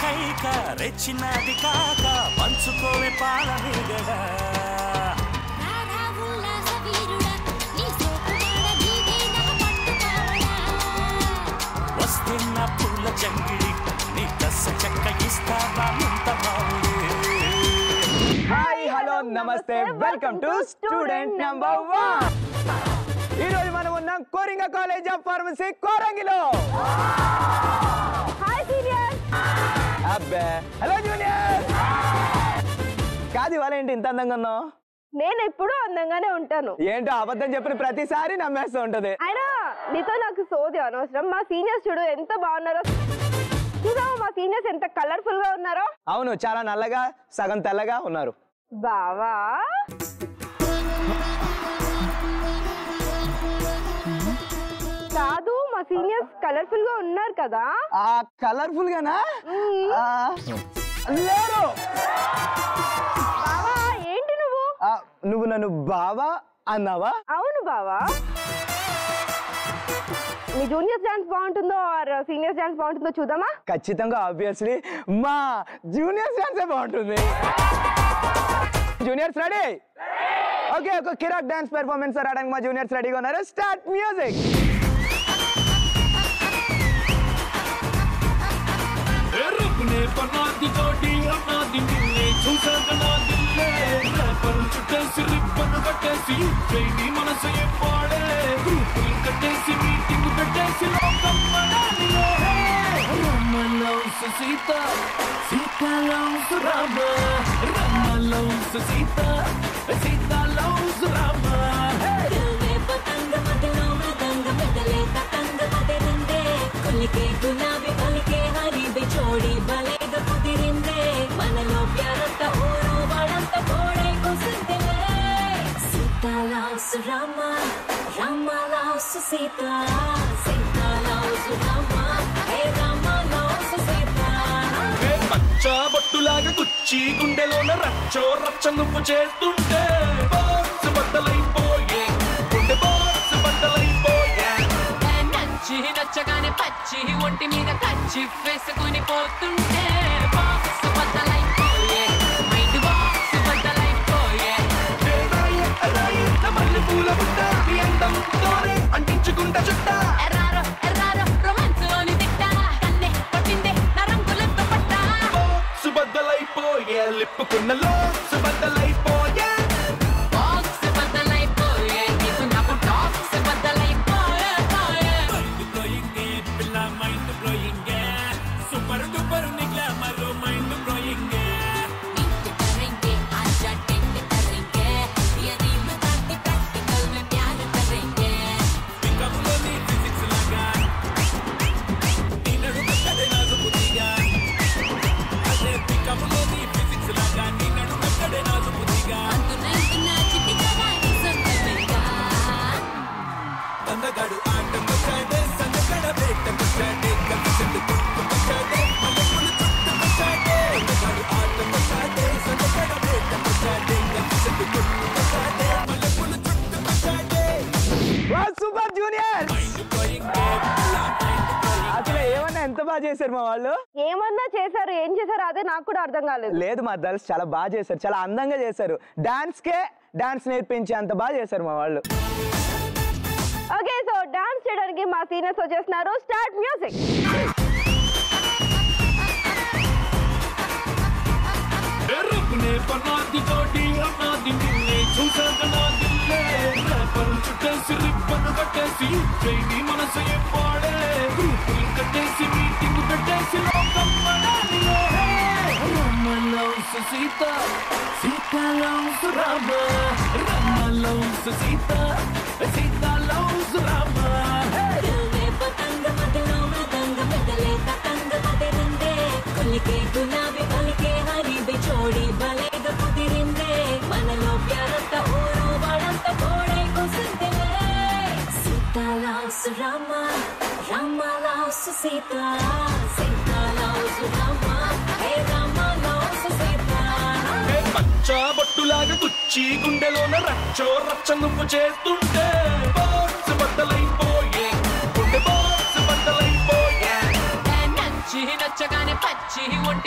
కైక రెచ్చినది కాక పంచుకోవే పాల మీగడా వస్తున్న పూల జంగిడి నీ కస చెక్క ఇస్తావా ముంత మామిడి. హాయ్ హలో నమస్తే వెల్కమ్ టు స్టూడెంట్ నంబర్ 1. ఈ రోజు మనం ఉన్నాం కోరింగ కాలేజ్ ఆఫ్ ఫార్మసీ కోరంగిలో. Hi senior. అబ్బే హలో జూనియర్. కాదు ఇవాళ ఏంటి ఇంత అందంగా ఉన్నావు? నేను ఎప్పుడూ అందంగానే ఉంటాను. ఏంటో అబద్ధం చెప్పిన ప్రతిసారి నమ్మేస్తూ ఉంటది. అయినా నీతో నాకు సోది అనవసరం. మా సీనియర్స్ చూడు ఎంత బాగున్నారో. చూసావా మా సీనియర్స్ ఎంత కలర్ఫుల్ గా ఉన్నారో? అవును, చాలా నల్లగా సగం తెల్లగా ఉన్నారు. బావా కాదు, మా సీనియర్స్ కలర్ఫుల్ గా ఉన్నారు కదా. ఆ కలర్ఫుల్ గానా? లేరు. బావా ఏంటి నువ్వు? నువ్వు నన్ను బావా అన్నావా? అవును బావా. మీ జూనియర్స్ డాన్స్ బాగుంటుందో సీనియర్స్ డాన్స్ బాగుంటుందో చూద్దామా? ఖచ్చితంగా ఆబ్వియస్లీ మా జూనియర్స్ డాన్సే బాగుంటుంది. Juniors ready? ఓకే, ఒక కిరాక్ డాన్స్ పెర్ఫార్మెన్స్ రావడానికి మా జూనియర్స్ రెడీగా ఉన్నారు. Start music. Sita Sita loves Rama Rama loves Sita Sita loves Rama దిల్వే పతంగ మదిలో మృదంగ మెదలే తతంగ మదిరిందే కొలికే గులాబీ కొలికే హరిబి చోడి బలేగ కుదిరిందే మనలో ప్యారంత ఊరు వాడంత కోడే కుసిందిలే Sita loves Rama Rama loves Sita Sita loves Rama hey Rama loves Sita బొట్టులాగా కుచ్చి గుండెలోన రచ్చో రచ్చ నువ్వు చేస్తుంటే బాక్స్ బద్దలైపోయే గుండె బాక్స్ బద్దలైపోయే నచ్చి నచ్చగానే పచ్చి ఒంటి మీద కచ్చి వేసుకుని పోతుంటే బాక్స్ బద్దలైపోయే మైండ్ బాక్స్ బద్దలైపోయే మళ్ళీ పూల బుట్ట నీ అందంతోనే అంటించుకుంటా చుట్ట ఎర్రారో ఎర్రారో రొమాన్స్ లోని తిట్ట కన్నే పట్టిందే నా రంగులెంత పట్ట బాక్స్ బద్దలైపోయే లిప్పుకున్న లోక్స్ బద్దలైపోయే బాక్స్ బద్దలైపోయే నీకు నాకు టాక్స్ బద్దలైపోయే మైండ్ బ్లోయింగ్ పిల్ల మైండ్ బ్లోయింగ్ సూపర్ డూపర్ నీ గ్లామర్ మైండ్ బ్లోయింగ్ नीट करेंगे आजा टेंट करेंगे ये रीम ताकि प्रैक्टिकल में प्यार करेंगे పికములోని ఫిజిక్స్ లాగా నీ నడుము కడే నాజుకుదిగా అదే పికములోని ఫిజిక్స్ లాగా నీ నడుము కడే నాజుకుదిగా అంతునైతున్న చిటికరాని సొంతమేగా అందగాడు ఆటకొచ్చాడే సందగడ వేటకొచ్చాడే కలిసింది కొట్టుకొచ్చాడే మల్లెపూలు చుట్టుకొచ్చాడే అందగాడు ఆటకొచ్చాడే సందగడ వేటకొచ్చాడే కలిసింది కొట్టుకొచ్చాడే మల్లెపూలు చుట్టుకొచ్చాడే. Super junior. అసలు ఏమన్నా ఎంత బాగా చేశారు మా వాళ్ళు. ఏమన్నా చేశారు, ఏం చేశారు అదే నాకు కూడా అర్థం కాలేదు. లేదు మా గర్ల్స్ చాలా బాగా చేశారు, చాలా అందంగా చేశారు. డాన్స్ నేర్పించి అంత బాగా చేశారు మా వాళ్ళు. ఓకే, సో డాన్స్ చేయడానికి మా సీనియర్స్ వచ్చేస్తున్నారు. Start music. రబ్బునే పనాది తోటి అన్నాది నిన్నే చూసాక నా దిల్లే రేపరు చుట్టేసి రిబ్బను కట్టేసి చేయి మనసు ఎప్పాడే గ్రూపులు కట్టేసి మీటింగ్ పెట్టేసి లోకం మనాలియే Rama loves Sita Sita loves Rama Rama loves Sita Sita loves Rama దిల్వే పతంగ మదిలో మృదంగ మెదలే తతంగ మదిరిందే కొలికే గులాబీ కొలికే హరిబి చోడి బలేగ కుదిరిందే మనలో ప్యారంత ఊరు వాడంత కోడే కుసిందిలే Sita loves Rama Rama loves Sita Sita loves Rama hey Rama loves Sita పచ్చా బొట్టులాగా కుచ్చి గుండెలోన రచ్చో రచ్చ నువ్వు చేస్తుంటే బాక్స్ బద్దలైపోయే గుండె బాక్స్ బద్దలైపోయే నచ్చి నచ్చగానే పచ్చి ఒంటి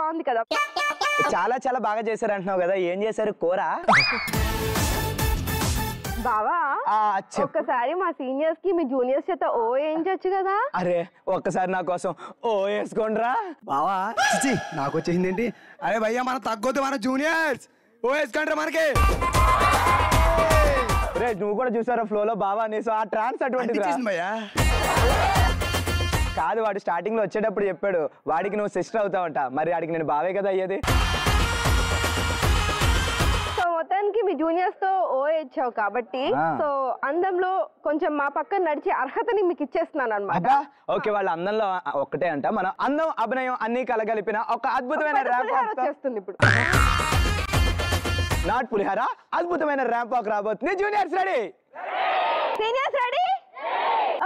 బాగుంది కదా. చాలా చాలా బాగా చేశారు అంటున్నావు కదా, ఏం చేశారు కూర? బావా ఒక్కసారి మా సీనియర్స్ కి మీ జూనియర్స్ చేత ఓ వేయించొచ్చు కదా. అరే ఒక్కసారి నా కోసం ఓ వేసుకోండిరా. బావా చిచి నాకు వచ్చేసింది ఏంటి? అరే భయ్యా మన తగ్గొద్దు, మన జూనియర్స్ ఓ వేసుకోండి మనకి. రే నువ్వు కూడా చూసారా ఫ్లోలో బావా అనేసి ఆ ట్రాన్స్ అటువంటిది భయ్యా. కాదు వాడు స్టార్టింగ్ లో వచ్చేటప్పుడు చెప్పాడు వాడికి నువ్వు సిస్టర్ అవుతావంట, మరి వాడికి నేను బావే కదా అయ్యేది. సో మొత్తానికి మీ జూనియర్స్ తో ఓ ఇచ్చావు కాబట్టి సో అందంలో కొంచెం మా పక్కన నడిచే అర్హతని మీకు ఇచ్చేస్తున్నాను అనమాట. ఓకే వాళ్ళ అందంలో ఒక్కటే అంట, మన అందం అభినయం అన్ని కలగలిపిన ఒక అద్భుతమైన ర్యాంప్ వచ్చేస్తుంది ఇప్పుడు. నాట్ పులిహార, అద్భుతమైన ర్యాంప్ వాక్ రాబోతుంది. Juniors ready? Seniors ready?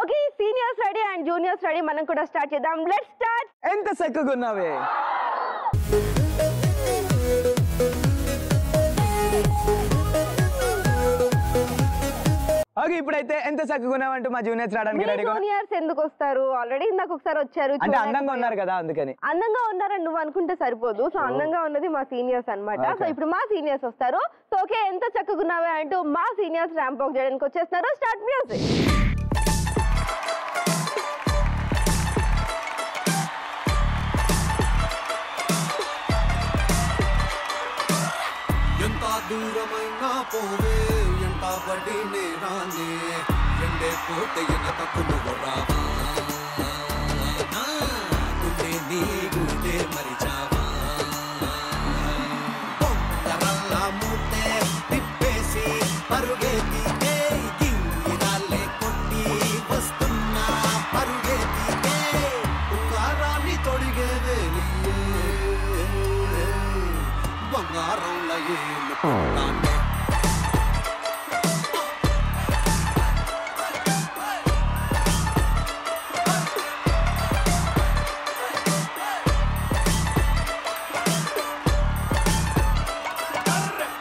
Okay seniors ready and juniors ready, మనం కూడా స్టార్ట్ చేద్దాం. Let's start. ఎంత చక్కగా ఉన్నావే. ఓకే ఇప్పుడైతే ఎంత చక్కగా ఉన్నావంటూ మా జూనియర్స్ రావడానికి రెడీ. జూనియర్స్ ఎందుకు వస్తారు? ఆల్రెడీ ఇందాక ఒకసారి వచ్చారు, అంటే అందంగా ఉన్నారు కదా అందుకని. అందంగా ఉన్నారని నువ్వు అనుకుంటే సరిపోదు. సో అందంగా ఉన్నది మా సీనియర్స్ అన్నమాట. సో ఇప్పుడు మా సీనియర్స్ వస్తారు. సో ఓకే ఎంత చక్కగా ఉన్నావే అంటూ మా సీనియర్స్ ర్యాంప్ వాక్ చేయడానికి వచ్చేస్తున్నారు. Start music. ఎంత దూరమైనా పోవే, ఎంత బడి నేరానే, ఎండే పోతే ఎనకకు నువ్వు రావా, గుండె నీ గుండె మరిచావా, బొంగరల్లా మూతే తిప్పేసి పరుగేతికే, గింగిరాలే కొట్టి వస్తున్నా పరుగేతికే, ఉకారాన్ని తొడిగే వేలియే బంగారంలో ఏళ్ళు పొందానే.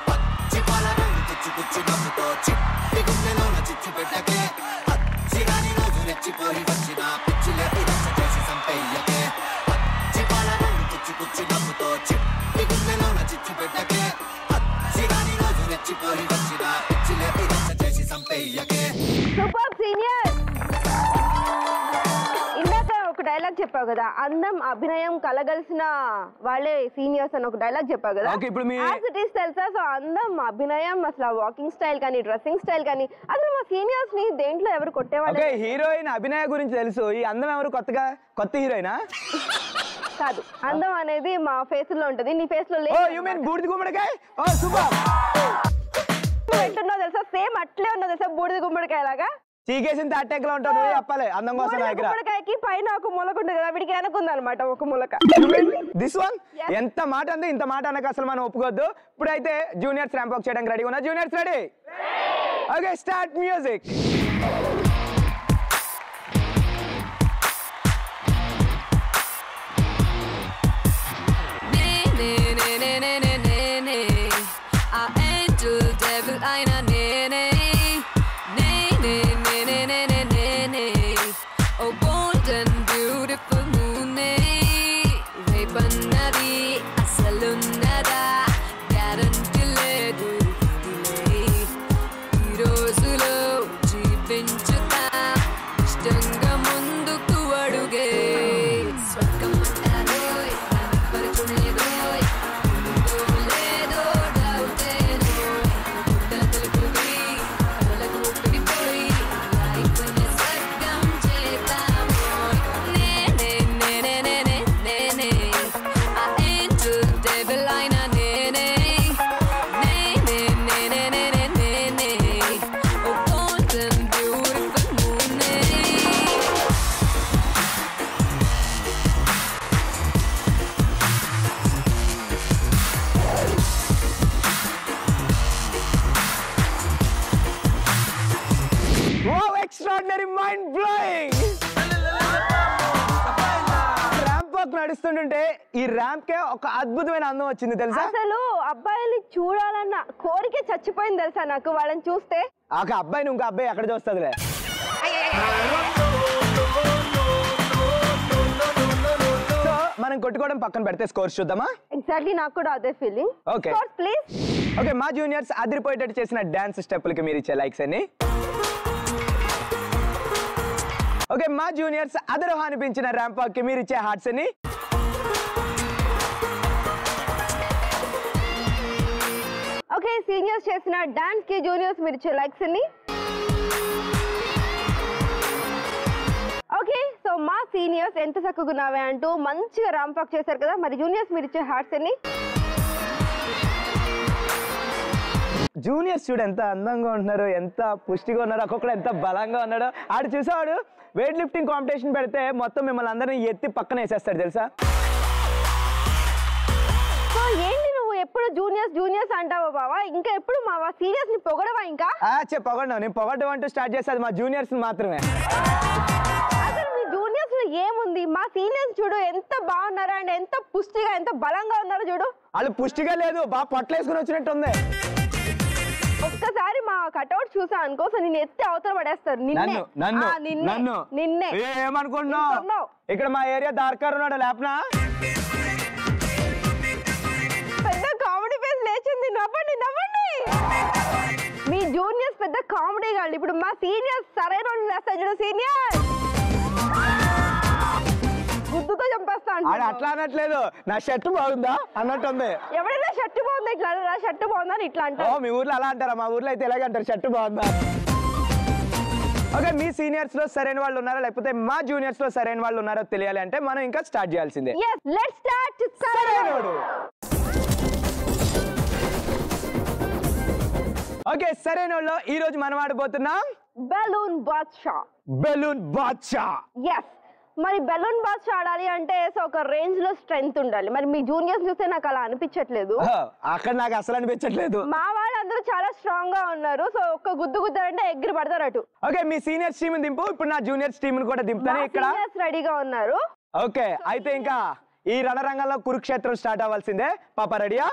పచ్చి పాల రంగు తెచ్చుకొచ్చి నవ్వుతో చిట్టి గుండెలోన చిచ్చు పెట్టకే, పచ్చిగాని రోజు రెచ్చిపోయి వచ్చిన పిచ్చిలేపి రచ్చ చేసి సంపెయ్యకే, పచ్చి పాల రంగు తెచ్చుకొచ్చి నవ్వుతో చిట్టి గుండెలోన చిచ్చు పెట్టకే, పచ్చిగాని రోజు రెచ్చిపోయి వచ్చిన పిచ్చిలేపి రచ్చ చేసి సంపెయ్యకే. Super senior. ఇందాక ఒక డైలాగ్ చెప్పావు కదా, అందం అభినయం కలగలిసిన వాళ్ళే సీనియర్స్ అని ఒక డైలాగ్ చెప్పావు కదా. యాజ్ ఇట్ ఈస్ తెలుసా? సో అందం అభినయం అసలు వాకింగ్ స్టైల్ కానీ డ్రెస్సింగ్ స్టైల్ కానీ అసలు మా సీనియర్స్ ని దేంట్లో ఎవరు కొట్టేవాళ్ళు? హీరోయిన్ అభినయ గురించి తెలుసు, ఈ అందం ఎవరు కొత్త హీరోయినా? కాదు, అందం అనేది మా ఫేస్ లో ఉంటది, నీ ఫేస్ లో లేదు. యు మీన్ బూడిద గుమ్మడికాయ? ఓ సూపర్. ఎట్టున్నావు తెలుసా? సేమ్ అట్లే ఉన్నావు తెలుసా, బూడిద గుమ్మడికాయ లాగా. చీకేసిన తాటెక్కలో ఉంటావు నువ్వు, చెప్పాలి అందం కోసం. గుమ్మడికాయకి పైన ఒక మొలక ఉంటుంది కదా, వీడికి వెనకుంది అనమాట ఒక మొలక. దిస్ వన్ ఎంత మాట అంది, ఇంత మాట అనక అసలు మనం ఒప్పుకోవద్దు. ఇప్పుడైతే జూనియర్స్ ర్యాంప్ వాక్ చేయడానికి రెడీ ఉన్నా. Juniors ready? Okay start music. Extraordinary, mind blowing. Ramp walk నడుస్తుంటే ఈ ర్యాంప్ కే ఒక అద్భుతమైన అందం వచ్చింది తెలుసా? అసలు అబ్బాయిని చూడాలన్న కోరిక చచ్చిపోయింది తెలుసా నాకు వాళ్ళని చూస్తే. ఒక అబ్బాయిని ఇంకో అబ్బాయి ఎక్కడ చూస్తుందిలే. సో మనం కొట్టుకోవడం పక్కన పెడితే స్కోర్స్ చూద్దామా? ఎగ్జాక్ట్లీ, నాకు కూడా అదే feeling. Okay scores please. Okay, మా జూనియర్స్ అదిరిపోయేటట్టు చేసిన డాన్స్ స్టెప్పులకి మీరు ఇచ్చే లైక్స్ అన్ని. ఓకే, మా జూనియర్స్ అదరహ అనిపించిన ర్యాంప్ వాక్ కి మీరు ఇచ్చే హార్ట్స్ అన్ని. ఓకే, సీనియర్స్ చేసిన డాన్స్ కి జూనియర్స్ మీరు ఇచ్చే లైక్స్ అన్ని. ఓకే, సో మా సీనియర్స్ ఎంత చక్కగున్నావే అంటూ మంచిగా ర్యాంప్ వాక్ చేశారు కదా, మరి జూనియర్స్ మీరు ఇచ్చే హార్ట్స్ అన్ని. జూనియర్స్ చూడు ఎంత అందంగా ఉంటున్నారు, ఎంత పుష్టిగా ఉన్నారు, ఒక్కొక్కడు ఎంత బలంగా ఉన్నాడో. ఆడు చూసాడు వెయిట్ లిఫ్టింగ్ కాంపిటీషన్ పెడితే మొత్తం మిమ్మల్ని అందరినీ ఎత్తి పక్కన వేసేస్తాడు తెలుసా. సో ఏంటి నువ్వు ఎప్పుడు జూనియర్స్ జూనియర్స్ అంటావా బావా? ఇంకా ఎప్పుడు మావా సీనియర్స్ ని పొగడవా? ఇంకా పొగడ్డావు, నేను పొగడ్డం అంటూ స్టార్ట్ చేసేది మా జూనియర్స్ మాత్రమే. అసలు మీ జూనియర్స్ లో ఏముంది? మా సీనియర్స్ చూడు ఎంత బాగున్నారో అండ్ ఎంత పుష్టిగా ఎంత బలంగా ఉన్నారో చూడు. వాళ్ళు పుష్టిగా లేదు, బాగా పొట్టలేసుకుని వచ్చినట్టు ఉంది. ఒక్కసారి మా కట్అవుట్ చూసా అనుకో, సో నేను ఎత్తి అవతల పడేస్తారు. నిన్నే ఏమనుకుంటున్నావు? ఇక్కడ మా ఏరియా దార్కారు ఉన్నాడు లేపనా? పెద్ద కామెడీ ఫేస్ లేచింది. నవ్వండి నవ్వండి. మీ జూనియర్స్ పెద్ద కామెడీ కాదు. ఇప్పుడు మా సీనియర్స్ సరైన వాళ్ళు లేస్తారు చూడు. సీనియర్ గుద్దుతో చంపేస్తాను. అట్లా అనట్లేదు, నా షర్ట్ బాగుందా అన్నట్టుంది. ఎవరైనా షర్ట్ బాగుందా ఇట్లా నా షర్ట్ బాగుందా అని ఇట్లా అంటారు. మీ ఊర్లో అలా అంటారా? మా ఊర్లో అయితే ఎలాగంటారు, షర్ట్ బాగుందా. ఓకే, మీ సీనియర్స్ లో సరైన వాళ్ళు ఉన్నారా లేకపోతే మా జూనియర్స్ లో సరైన వాళ్ళు ఉన్నారో తెలియాలి అంటే మనం ఇంకా స్టార్ట్ చేయాల్సిందే. Let's start. సరైనోడు. ఓకే, సరైనోళ్ళలో ఈ రోజు మనం ఆడబోతున్నాం బెలూన్ బాద్షా. బెలూన్ బాద్షా. ఎస్, మరి బెలూన్ బాద్షా ఆడాలి అంటే సో ఒక రేంజ్ లో స్ట్రెంగ్త్ ఉండాలి. మరి మీ జూనియర్స్ చూస్తే నాకు అలా అనిపించట్లేదు. అక్కడ నాకు అసలు అనిపించట్లేదు. మా వాళ్ళందరూ చాలా స్ట్రాంగ్ గా ఉన్నారు. సో ఒక్క గుద్దు గుద్దారంటే ఎగిరి పడతారు అటు. ఓకే, మీ సీనియర్స్ టీమ్ దింపు, ఇప్పుడు నా జూనియర్స్ టీమ్ కూడా దింపుతాను. ఇక్కడ రెడీగా ఉన్నారు. ఓకే, అయితే ఇంకా ఈ రణరంగంలో కురుక్షేత్రం స్టార్ట్ అవ్వాల్సిందే. పాప రెడీయా?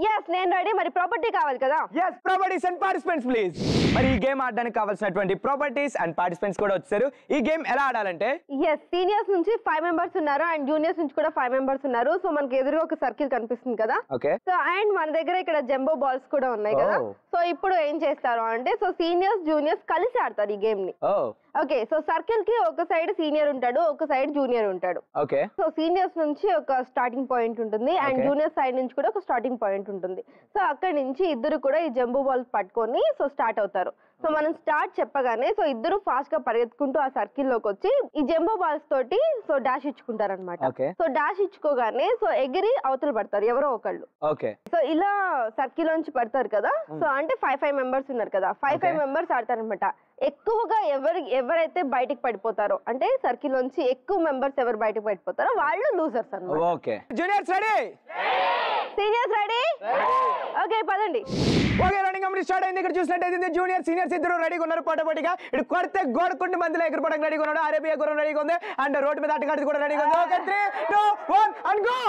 ఎస్, నేను రెడీ. మరి ప్రాపర్టీ కావాలి కదా? Yes, properties and participants please. మరి ఈ గేమ్ ఆడడానికి కావాల్సినటువంటి ప్రాపర్టీస్ అండ్ పార్టిసిపెంట్స్ కూడా వచ్చారు. ఈ గేమ్ ఎలా ఆడాలంటే ఎస్, సీనియర్స్ నుంచి 5 మెంబర్స్ ఉన్నారు అండ్ జూనియర్స్ నుంచి కూడా 5 మెంబర్స్ ఉన్నారు. సో మనకి ఎదురుగా ఒక సర్కిల్ కనిపిస్తుంది కదా. ఓకే, సో అండ్ మన దగ్గర ఇక్కడ జంబో బాల్స్ కూడా ఉన్నాయి కదా. సో ఇప్పుడు ఏం చేస్తారు అంటే సో సీనియర్స్ జూనియర్స్ కలిసి ఆడతారు ఈ గేమ్ ని. ఓకే, సో సర్కిల్ కి ఒక సైడ్ సీనియర్ ఉంటాడు, ఒక సైడ్ జూనియర్ ఉంటాడు. ఓకే, సో సీనియర్స్ నుంచి ఒక స్టార్టింగ్ పాయింట్ ఉంటుంది అండ్ జూనియర్ సైడ్ నుంచి కూడా ఒక స్టార్టింగ్ పాయింట్ ఉంటుంది. సో అక్కడి నుంచి ఇద్దరు కూడా ఈ జంబో బాల్ పట్టుకొని సో స్టార్ట్ అవుతారు. సో మనం స్టార్ట్ చెప్పగానే సో ఇద్దరు ఫాస్ట్ గా పరిగెత్తుకుంటూ ఆ సర్కిల్ లోకి వచ్చి ఈ జంబో బాల్స్ తోటి సో డాష్ ఇచ్చుకుంటారు అనమాట. సో డాష్ ఇచ్చుకోగానే సో ఎగిరి అవతల పడతారు ఎవరో ఒకళ్ళు. సో ఇలా సర్కిల్ నుంచి పడతారు కదా. సో అంటే 5 మెంబర్స్ ఉన్నారు కదా, 5 మెంబర్స్ ఆడతారు అనమాట. ఎక్కువగా ఎవరైతే బయటికి పడిపోతారో అంటే సర్కిల్ నుంచి ఎక్కువ మెంబర్స్ ఎవరు బయటకు పడిపోతారో వాళ్ళు లూజర్స్ అన్నమాట. Okay, juniors ready? Seniors ready? Okay, పదండి. ఓకే, రన్నింగ్ కంప్లీట్ స్టార్ట్ అయింది. ఇక్కడ చూసినట్టయితే జూనియర్ సీనియర్స్ ఇద్దరు రెడీగా ఉన్నారు పోటాపోటీగా. ఇటు కొడితే గోడకుండి మందిలో ఎగురుపడానికి రెడీగా ఉన్నాడు. అరేబియా గుర్రం రెడీగా ఉంది అండ్ రోడ్డు మీద అట్టుగాడి కూడా రెడీగా ఉంది. Okay, 3, 2, 1 and go.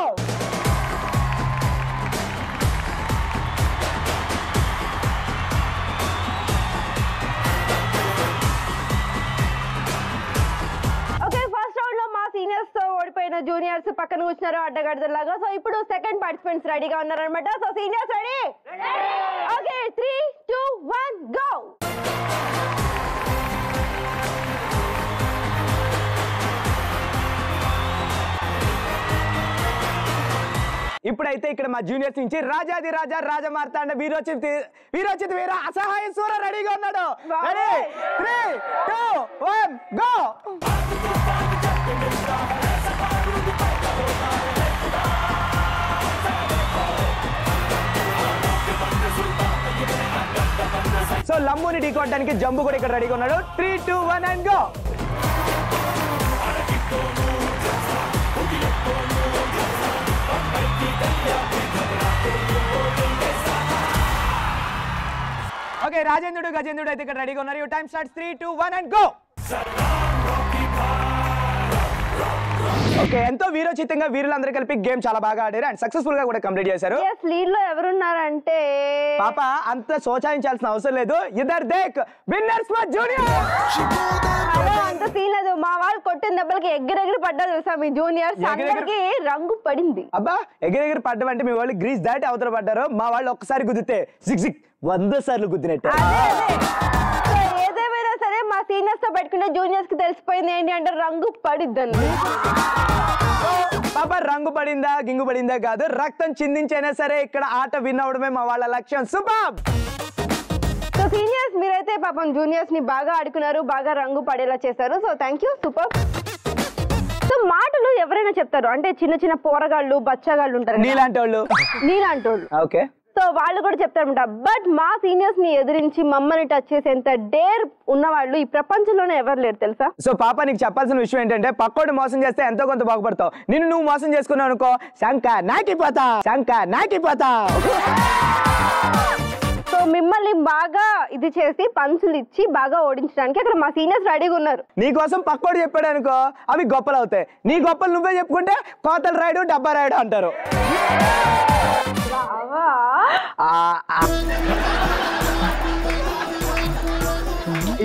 సీనియర్స్ తో ఓడిపోయిన జూనియర్స్ పక్కన కూర్చున్నారు అడ్డగడ్డలాగా. సో ఇప్పుడు సెకండ్ పార్టిసిపెంట్స్ రెడీగా ఉన్నారనమాట. So seniors ready? Okay, 3, 2, 1 go. ఇప్పుడైతే ఇక్కడ మా జూనియర్స్ నుంచి రాజాది రాజా రాజమార్తాండ వీరోచిత్ వీర అసహాయ సూర రెడీగా ఉన్నాడు. రెడీ? 3, 2, 1 గో. సో లంబుని ఢీకొట్టడానికి జంబు కూడా ఇక్కడ రెడీగా ఉన్నాడు. 3, 2, 1 అండ్ గో. ఓకే, రాజేంద్రుడు గజేంద్రుడు అయితే ఇక్కడ రెడీగా ఉన్నారు. Time starts 3, 2, 1 and go. Okay, ఎంతో వీరోచితంగా వీరులందరూ కలిపి గేమ్ చాలా బాగా ఆడారు అండ్ సక్సెస్ఫుల్ గా కూడా కంప్లీట్ చేశారు. లీడ్ లో ఎవరున్నారంటే పాప అంత సోచాయించాల్సిన అవసరం లేదు. ఇద్దరు దేక్ విన్నర్స్ మా జూనియర్. అంత సీన్ లేదు, మా వాళ్ళు కొట్టిన దెబ్బలకి ఎగిరెగిరి పడ్డా తెలుసా మీ జూనియర్స్ అందరికి రంగు పడింది. అబ్బా ఎగిరెగిరి పడ్డం అంటే మీ వాళ్ళు గ్రీస్ దాటి అవతల పడ్డారు, మా వాళ్ళు ఒక్కసారి గుద్దితే 100 సార్లు గుద్దినట్టు. ఏదేమైనా సరే మా సీనియర్స్ తో పెట్టుకుంటే జూనియర్స్ కి తెలిసిపోయింది ఏంటి అంటే రంగు పడిద్దని. పాప రంగు పడిందా గింగు పడిందా కాదు, రక్తం చిందించైనా సరే ఇక్కడ ఆట విన్ అవడమే మా వాళ్ళ లక్ష్యం. సూపర్. సో సీనియర్స్ మీరైతే పాపం జూనియర్స్ ని బాగా ఆడుకున్నారు, బాగా రంగు పడేలా చేశారు. So thank you, super. So మాటలు ఎవరైనా చెప్తారు అంటే చిన్న చిన్న పోరగాళ్ళు బచ్చగాళ్ళు ఉంటారు, నీలాంటి వాళ్ళు. ఓకే, సో వాళ్ళు కూడా చెప్తారన్నమాట. బట్ మా సీనియర్స్ ని ఎదిరించి మమ్మల్ని టచ్ చేసేంత డేర్ ఉన్నవాళ్ళు ఈ ప్రపంచంలోనే ఎవరు లేరు తెలుసా. సో పాప నీకు చెప్పాల్సిన విషయం ఏంటంటే పక్కోడు మోసం చేస్తే ఎంతో కొంత బాగుపడతావు. నువ్వు మోసం చేసుకున్నావు అనుకో శంక నాకిపోతా. సో మిమ్మల్ని బాగా ఇది చేసి పంచులు ఇచ్చి బాగా ఓడించడానికి అక్కడ మా సీనియర్స్ రెడీగా ఉన్నారు. నీకోసం పక్కోడు చెప్పాడు అనుకో అవి గొప్పలు అవుతాయి. నీ గొప్పలు నువ్వే చెప్పుకుంటే కోతలు రాయడు డబ్బా రాయడు అంటారు.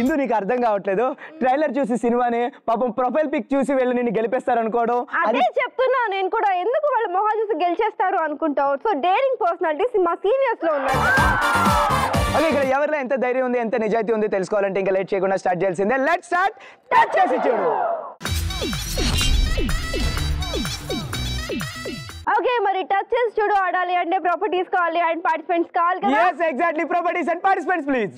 ఇందు నీకు అర్థం కావట్లేదు. ట్రైలర్ చూసి సినిమాని పాపం ప్రొఫైల్ పిక్ చూసి వెళ్ళి నిన్ను గెలిపేస్తారు అనుకోవడం. అదే చెప్తున్నా నేను కూడా, ఎందుకు వాళ్ళు మొహాలు చూసి గెలిచేస్తారు అనుకుంటావు. సో డేరింగ్ పర్సనాలిటీస్ మా సీనియర్స్ లో ఉన్నారు. ఓకే, ఇక్కడ ఎవరిలో ఎంత ధైర్యం ఉంది ఎంత నిజాయితీ ఉంది తెలుసుకోవాలంటే ఇంకా లేట్ చేయకుండా స్టార్ట్ చేయాల్సిందే. Let's start. టచ్ చేసి చూడు. ఓకే, మరి టచ్ చేసి చూడు ఆడాలి అంటే ప్రాపర్టీస్ కావాలి అండ్ పార్టిసిపెంట్స్ కావాలి కదా. yes exactly properties and participants please.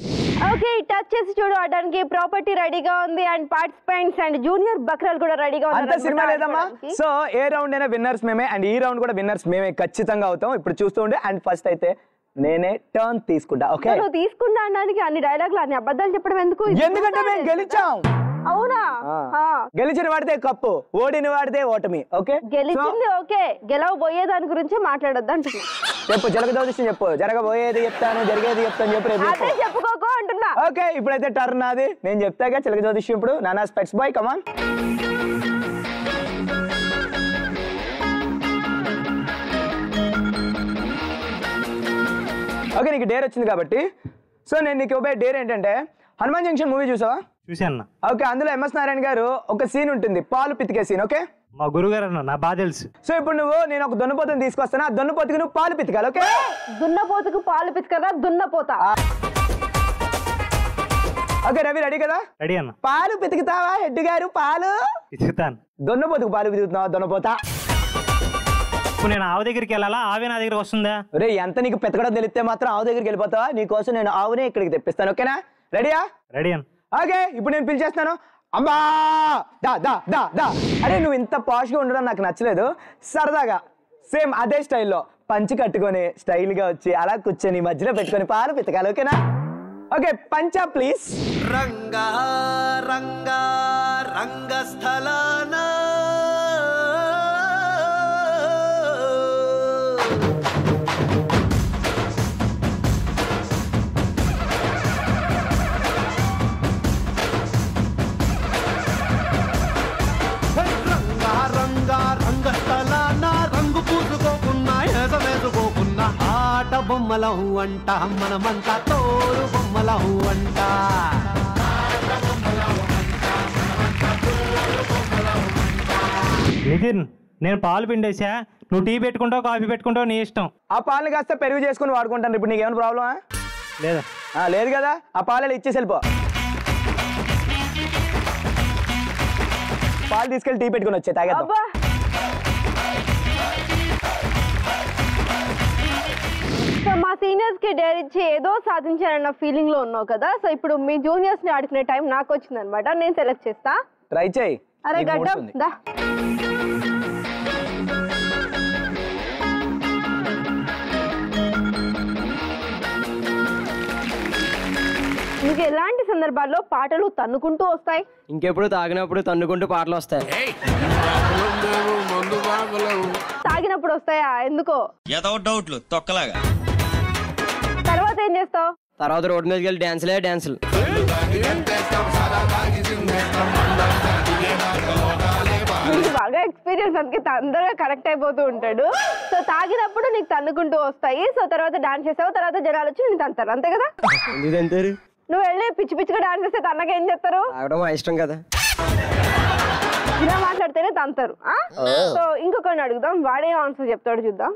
Okay, touch చేసి చూడు ఆడడానికి ప్రాపర్టీ రెడీగా ఉంది అండ్ పార్టిసిపెంట్స్ అండ్ జూనియర్ బక్రాలు కూడా రెడీగా ఉన్నారు. అంత సినిమా లేదమ్మా. సో ఏ రౌండ్ అయినా విన్నర్స్ మేమే అండ్ ఈ రౌండ్ కూడా విన్నర్స్ మేమే ఖచ్చితంగా అవుతాం. ఇప్పుడు చూస్తూ ఉండే అండ్ ఫస్ట్ అయితే నేనే టర్న్ తీసుకుంటా. ఓకే, నువ్వు తీసుకుంటా అనడానికి అన్ని డైలాగులు అన్ని అబద్ధాలు చెప్పడం ఎందుకు? ఎందుకంటే మేము గెలిచాం. అవునా? గెలిచిన వాడితే కప్పు, ఓడిన వాడితే ఓటమి. ఓకే, గెలిచింది ఓకే, గెలవబోయే దాని గురించి మాట్లాడొద్దు అంటున్నా. చెప్పు, జరగదోదిష్టం చెప్పు. జరగబోయేది చెప్తాను, జరిగేది చెప్తాను చెప్పు. అదే చెప్పుకోకో అంటున్నా. ఓకే, ఇప్పుడైతే టర్న్ నాది. నేను చెప్తాగా చిలక జ్యోతిష్యం. ఇప్పుడు నానా స్పెక్స్ బాయ్ కమాన్. ఓకే, నీకు డేర్ వచ్చింది కాబట్టి సో నేను నీకు ఇవ్వబోయే డేర్ ఏంటంటే హనుమాన్ జంక్షన్ మూవీ చూసావా? చూసాను. ఓకే, అందులో ఎంఎస్ నారాయణ గారు ఒక సీన్ ఉంటుంది, పాలు పితికే సీన్. ఓకే, మా గురుగారు అన్న నా బాగా తెలుసు. సో ఇప్పుడు నేను ఒక దున్నపోతుని తీసుకొస్తాను, ఆ దున్నపోతుకి నువ్వు పాలు పితకాలి. ఓకే, దున్నపోతుకు పాలు పితకరా దున్నపోతా. ఓకే రవి రెడీ కదా? రెడీ అన్న. పాలు పితుకుతావా హెడ్ గారు? పాలు పితుకుతాను. దున్నపోతుకు పాలు పితుకుతున్నావా దున్నపోతా? ఇప్పుడు నేను ఆవు దగ్గరికి వెళ్ళాలా, ఆవే నా దగ్గరికి వస్తుందా? రే ఎంత నీకు పెతకడం తెలిస్తే మాత్రం ఆవు దగ్గరికి వెళ్ళిపోతావా? నీకోసం నేను ఆవునే ఇక్కడికి తెప్పిస్తాను. ఓకేనా? రెడీయా? రెడీ అన్న. ఓకే, ఇప్పుడు నేను పిలిచేస్తాను. అమ్మా దా దా దా దా. అరే నువ్వు ఇంత పాష్గా ఉండడం నాకు నచ్చలేదు. సరదాగా సేమ్ అదే స్టైల్లో పంచి కట్టుకొని స్టైల్గా వచ్చి అలా కూర్చొని మధ్యలో పెట్టుకొని పాలు పితకాలి. ఓకేనా? ఓకే, పంచా ప్లీజ్. రంగా రంగా రంగస్థలానా రంగు పూసుకోకున్నా ఎసవేసుకోకున్నా ఆట బొమ్మలహు అంట మనమంతా తోరు బొమ్మలహు అంట. నితిన్, నేను పాలు పిండేసా, నువ్వు టీ పెట్టుకుంటావు కాఫీ పెట్టుకుంటావు నీ ఇష్టం. ఆ పాలు కాస్త పెరుగు చేసుకుని వాడుకుంటాను. ఇప్పుడు నీకేమైనా ప్రాబ్లమా? లేదా? లేదు కదా, ఆ పాలు ఇచ్చేసి వెళ్ళిపో. పాలు తీసుకెళ్ళి టీ పెట్టుకుని వచ్చే తాగేద్దాం. సో మా సీనియర్స్ కి డేర్ ఇచ్చి ఏదో సాధించారన్న ఫీలింగ్ లో ఉన్నావు కదా. సో ఇప్పుడు మీ జూనియర్స్ ని ఆడుకునే టైం నాకు వచ్చింది అనమాట. నేను సెలెక్ట్ చేస్తా. ట్రై చేయి. అరే గడ్డం దా. మీకు ఎలాంటి సందర్భాల్లో పాటలు తన్నుకుంటూ వస్తాయి? ఇంకెప్పుడు తాగినప్పుడు తన్నుకుంటూ పాటలు వస్తాయి. తాగినప్పుడు వస్తాయా? ఎందుకో డౌట్లు తొక్కలాగా. తర్వాత ఏం చేస్తావు? తర్వాత రోడ్డు మీదకి వెళ్ళి డాన్సులు. బాగా ఎక్స్పీరియన్స్, అందుకే తొందరగా కరెక్ట్ అయిపోతూ ఉంటాడు. సో తాగినప్పుడు నీకు తన్నుకుంటూ వస్తాయి. సో తర్వాత డాన్స్ చేసావు, తర్వాత జనాలు వచ్చి నేను తంతారు, అంతే కదా? ఎందుకు అంటారు? నువ్వు వెళ్ళి పిచ్చి పిచ్చిగా డాన్స్ చేస్తే తన్నకి ఏం చేస్తారు? తాగడం మా ఇష్టం కదా. ఇలా మాట్లాడితేనే తంతారు. సో ఇంకొకరిని అడుగుదాం, వాడే ఆన్సర్ చెప్తాడు, చూద్దాం.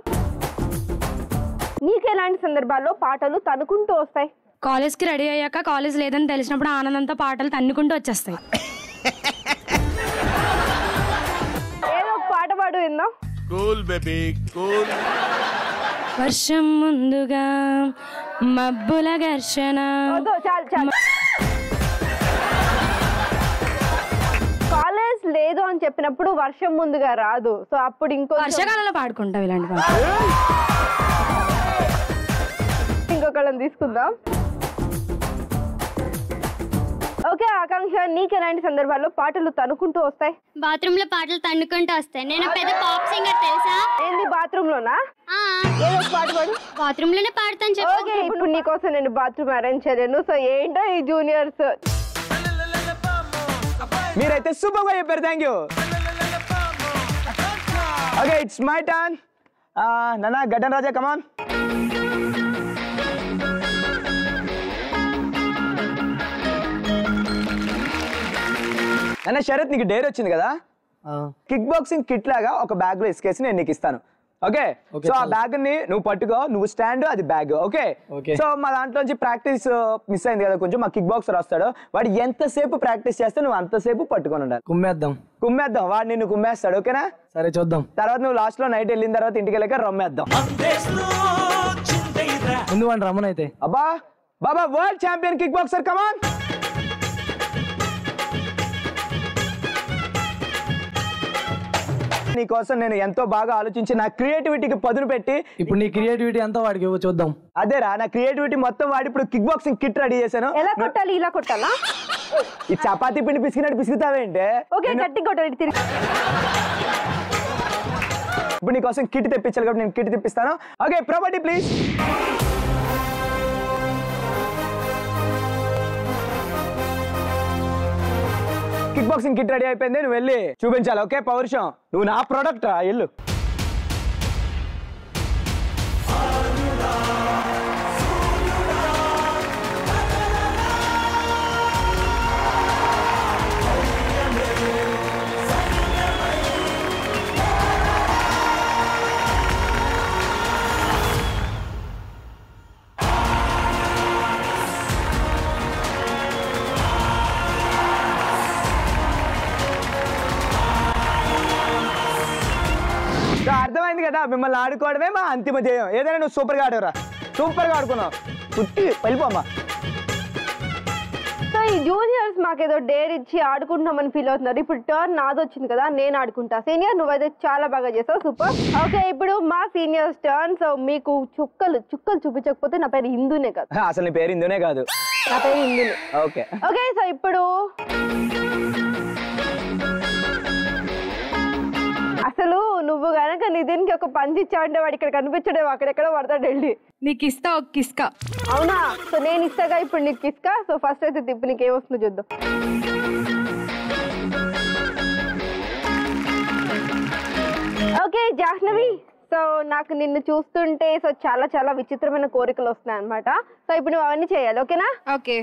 నీకు ఎలాంటి సందర్భాల్లో పాటలు తన్నుకుంటూ వస్తాయి? కాలేజ్కి రెడీ అయ్యాక కాలేజ్ లేదని తెలిసినప్పుడు ఆనందంతో పాటలు తన్నుకుంటూ వచ్చేస్తాయి. ఏదో ఒక పాట పాడు విందాం. Cool baby cool. వర్షం ముందుగా మబ్బుల ఘర్షణ. చాలు చాలు. కాలేజ్ లేదు అని చెప్పినప్పుడు వర్షం ముందుగా రాదు. సో అప్పుడు ఇంకో వర్షాకాలంలో పాడుకుంటాం ఇలాంటి ఇంకొకళ్ళని తీసుకుందాం. ఓకే ఆకాంక్ష, నీకు ఎలాంటి సందర్భాల్లో పాటలు తన్నుకుంటూ వస్తాయి? బాత్రూమ్ లో పాటలు తన్నుకుంటూ వస్తాయి. నేను పెద్ద పాప్ సింగర్ తెలుసా? ఏంది బాత్రూమ్ లోనా? ఏదో పాట పాడు. బాత్రూమ్ లోనే పాడతాను చెప్పు. ఓకే, ఇప్పుడు నీకోసం నేను బాత్రూమ్ అరేంజ్ చేయలేను. సో ఏంటో ఈ జూనియర్స్. మీరైతే సూపర్ గా చెప్పారు, thank you. Okay it's my turn. నాన్న గడ్డన్ రాజా కమాన్. నాన్న శరత్, నీకు డేర్ వచ్చింది కదా, కిక్ బాక్సింగ్ కిట్ లాగా ఒక బ్యాగ్ లో ఇసుకేసి నేను నీకు ఇస్తాను. ఓకే, సో ఆ బ్యాగ్ ని నువ్వు పట్టుకో, నువ్వు స్టాండ్, అది బ్యాగ్. ఓకే, సో మా దాంట్లోంచి ప్రాక్టీస్ మిస్ అయింది కదా కొంచెం, మా కిక్ బాక్సర్ వస్తాడు, వాడు ఎంతసేపు ప్రాక్టీస్ చేస్తే నువ్వు అంతసేపు పట్టుకొని ఉండాలి. కుమ్మేద్దాం వాడు నిన్ను కుమ్మేస్తాడు. ఓకేనా? సరే చూద్దాం. తర్వాత నువ్వు లాస్ట్ లో నైట్ వెళ్ళిన తర్వాత ఇంటికి వెళ్ళాక రమ్మేద్దాం. ముందు వాడిని రమ్మనైతే. అబ్బా బాబా, వరల్డ్ ఛాంపియన్ కిక్ బాక్సర్ కమాన్. నీకోసం నేను ఎంతో బాగా ఆలోచించి నా క్రియేటివిటీకి పదును పెట్టి, ఇప్పుడు నీ క్రియేటివిటీ అంతా వాడికి చూద్దాం. అదేరా నా క్రియేటివిటీ మొత్తం వాడి ఇప్పుడు కిక్ బాక్సింగ్ కిట్ రెడీ చేశాను. ఎలా కొట్టాలి? ఇలా కొట్టాలా? ఈ చపాతీ పిండి పిసికినట్టు పిసుకుతావేంటే? ఓకే, గట్టి కొట్టాలి తిరిగి. ఇప్పుడు నీకోసం కిట్ తెప్పించాలి కాబట్టి నేను కిట్ తెప్పిస్తాను. Okay, property please. Kick boxing kit ready అయిపోయింది, నువ్వు వెళ్ళి చూపించాలి. ఓకే పౌరుషం, నువ్వు నా ప్రోడక్ట్ రా, వెళ్ళు. అర్థమైంది కదా, మిమ్మల్ని ఆడుకోవడమే మా అంతిమ ధ్యేయం. ఏదైనా నువ్వు సూపర్ గా ఆడవురా, సూపర్ గా ఆడుకున్నావు, పుట్టి వెళ్ళిపోమ్మా. సో ఈ జూనియర్స్ మాకేదో డేర్ ఇచ్చి ఆడుకుంటున్నామని ఫీల్ అవుతున్నారు. ఇప్పుడు టర్న్ నాది వచ్చింది కదా, నేను ఆడుకుంటా. సీనియర్, నువ్వైతే చాలా బాగా చేసావు, సూపర్. ఓకే, ఇప్పుడు మా సీనియర్స్ టర్న్. సో మీకు చుక్కలు చూపించకపోతే నా పేరు ఇందునే కాదు. అసలు నీ పేరు ఇందునే కాదు, నా పేరు ఇందునే. ఓకే ఓకే, సో ఇప్పుడు అసలు నువ్వు గనక నితిన్కి ఒక పంచి ఇచ్చావంటే వాడు ఇక్కడ కనిపించడే, అక్కడెక్కడో పడతాడు వెళ్ళి. నీకు ఇస్తా ఒక కిస్కా. అవునా? సో నేను ఇస్తాగా ఇప్పుడు నీకు కిస్కా. సో ఫస్ట్ అయితే తిప్పి నీకు ఏమొస్తుందో చూద్దాం. ఓకే జాహ్నవి, సో నాకు నిన్ను చూస్తుంటే సో చాలా చాలా విచిత్రమైన కోరికలు వస్తున్నాయి అనమాట. సో ఇప్పుడు నువ్వు అవన్నీ చేయాలి, ఓకేనా? ఓకే.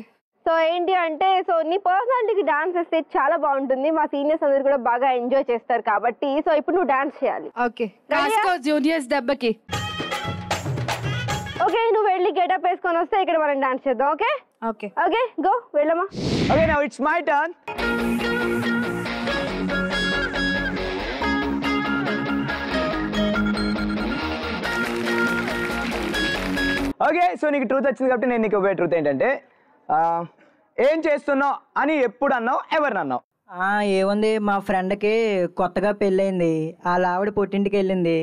సో ఏంటి అంటే, సో నీ పర్సనాలిటీకి డాన్స్ చేస్తే చాలా బాగుంటుంది, మా సీనియర్స్ అందరు కూడా బాగా ఎంజాయ్ చేస్తారు కాబట్టి. సో ఇప్పుడు నువ్వు డాన్స్ చేయాలి. ఓకే, జూనియర్స్ దెబ్బకి. ఓకే, నువ్వు వెళ్ళి గెటప్ వేసుకొని వస్తే ఇక్కడ మనం డాన్స్ చేద్దాం. ఓకే ఓకే ఓకే, గో వెళ్ళమ్మా. Okay, now it's my turn. Okay, so నీకు ట్రూత్ వచ్చింది కాబట్టి నేను నీకు ఇవ్వే ట్రూత్ ఏంటంటే, ఏం చేస్తున్నావు అని ఎప్పుడు అన్నావు, ఎవరిని అన్నావు? ఏముంది, మా ఫ్రెండ్కి కొత్తగా పెళ్ళయింది, వాళ్ళ ఆవిడ పుట్టింటికి వెళ్ళింది.